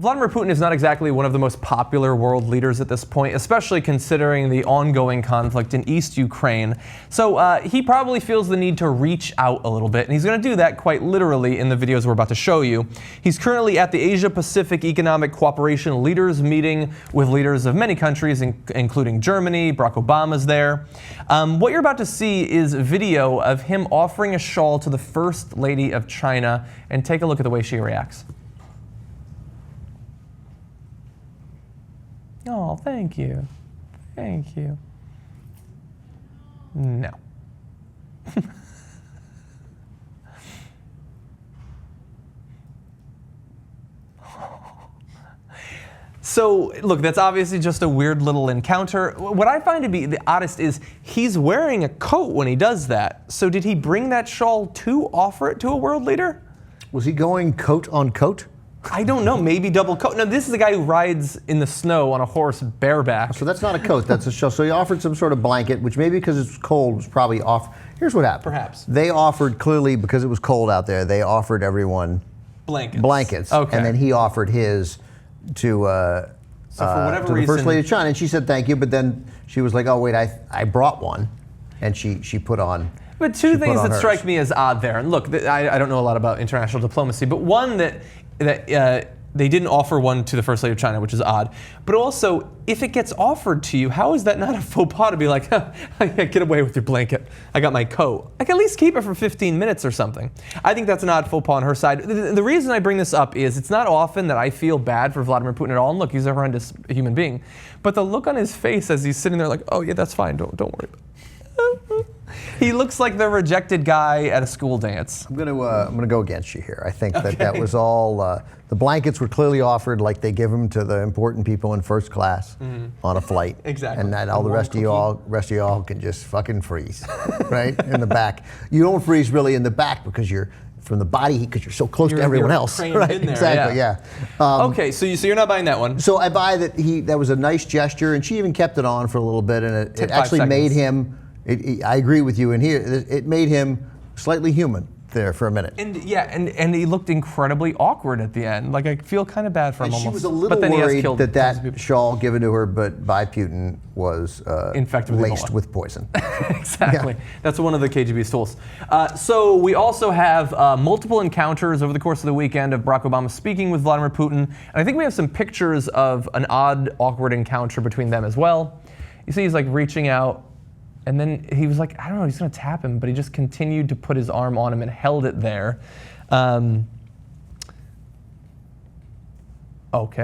Vladimir Putin is not exactly one of the most popular world leaders at this point, especially considering the ongoing conflict in East Ukraine. So he probably feels the need to reach out a little bit, and he's going to do that quite literally in the videos we're about to show you. He's currently at the Asia-Pacific Economic Cooperation Leaders meeting with leaders of many countries, including Germany. Barack Obama's there. What you're about to see is video of him offering a shawl to the First Lady of China, and take a look at the way she reacts. Oh, thank you. Thank you. No. So, look, that's obviously just a weird little encounter. What I find to be the oddest is he's wearing a coat when he does that. So did he bring that shawl to offer it to a world leader? Was he going coat on coat? I don't know, maybe double coat. No, this is the guy who rides in the snow on a horse bareback. So that's not a coat, that's a shawl. So he offered some sort of blanket, which maybe because it's cold was probably off. Here's what happened. Perhaps. They offered, clearly because it was cold out there, they offered everyone blankets. Okay. And then he offered his to, so for whatever to the reason, First Lady of China. And she said thank you, but then she was like, oh wait, I brought one. And she put on. But two things that strike me as odd there. And look, I don't know a lot about international diplomacy, but one that they didn't offer one to the First Lady of China, which is odd. But also, if it gets offered to you, how is that not a faux pas to be like, get away with your blanket, I got my coat. I can at least keep it for 15 minutes or something. I think that's an odd faux pas on her side. The reason I bring this up is it's not often that I feel bad for Vladimir Putin at all. And look, he's a horrendous human being. But the look on his face as he's sitting there like, oh yeah, that's fine, don't worry about it. He looks like the rejected guy at a school dance. I'm gonna go against you here. I think that was all. The blankets were clearly offered like they give them to the important people in first class on a flight. Exactly. And that all the rest of y'all can just fucking freeze, right in the back. You don't freeze really in the back because you're from the body because you're so close to everyone else. Right? In there, exactly. Yeah. Okay, so you're not buying that one. So I buy that that was a nice gesture, and she even kept it on for a little bit, and it actually made him. I agree with you in here. It made him slightly human there for a minute. And yeah, and he looked incredibly awkward at the end. Like I feel kind of bad for him almost. She was a little worried that shawl given to her by Putin was infected with laced with poison. Exactly. Yeah. That's one of the KGB's tools. So we also have multiple encounters over the course of the weekend of Barack Obama speaking with Vladimir Putin. And I think we have some pictures of an odd, awkward encounter between them as well. You see he's like reaching out. And then he was like, I don't know, he's going to tap him, but he just continued to put his arm on him and held it there. Okay,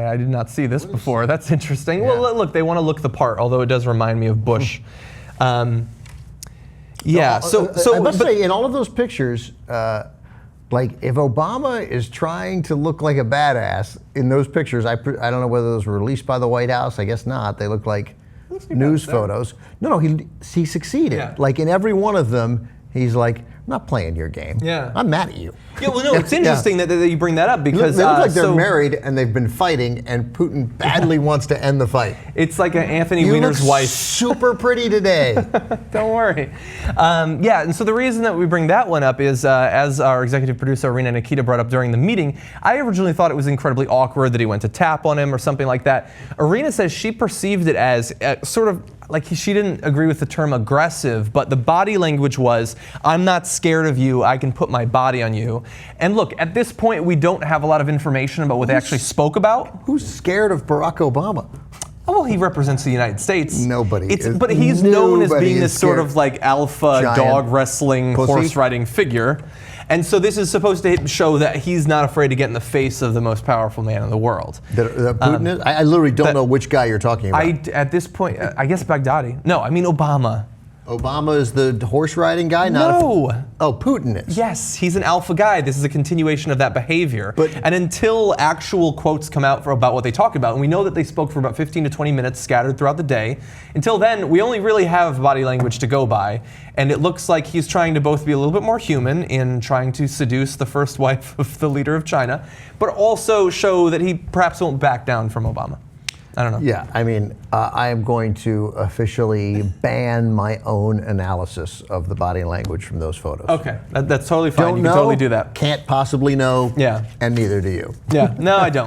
I did not see this before. That's interesting. Yeah. Well, look, they want to look the part, although it does remind me of Bush. Yeah, so I must say, in all of those pictures, like if Obama is trying to look like a badass in those pictures, I don't know whether those were released by the White House. I guess not. They look like news photos. No, he succeeded. Yeah. Like in every one of them, he's like, I'm not playing your game. Yeah. I'm mad at you. Yeah, well, no, it's interesting that you bring that up because they look like they're married and they've been fighting, and Putin badly wants to end the fight. It's like an Anthony Weiner's wife. Super pretty today. Don't worry. Yeah, and so the reason that we bring that one up is, as our executive producer Irina Nikita brought up during the meeting, I originally thought it was incredibly awkward that he went to tap on him or something like that. Irina says she perceived it as sort of like she didn't agree with the term aggressive, but the body language was, I'm not scared of you, I can put my body on you. And look, at this point, we don't have a lot of information about what they actually spoke about. Who's scared of Barack Obama? Oh, well, he represents the United States. Nobody. But he's known as being this sort of like alpha dog wrestling, horse riding figure. And so this is supposed to show that he's not afraid to get in the face of the most powerful man in the world. Putin is? I literally don't know which guy you're talking about. At this point, I guess Baghdadi. No, I mean Obama. Obama is the horse riding guy? No. Putin is. Yes, he's an alpha guy. This is a continuation of that behavior. And until actual quotes come out about what they talk about, and we know that they spoke for about 15 to 20 minutes scattered throughout the day, until then, we only really have body language to go by. And it looks like he's trying to both be a little bit more human in trying to seduce the first wife of the leader of China, but also show that he perhaps won't back down from Obama. I don't know. Yeah, I mean, I am going to officially ban my own analysis of the body language from those photos. Okay, that's totally fine. You can totally do that. Can't possibly know. Yeah. And neither do you. Yeah, no, I don't.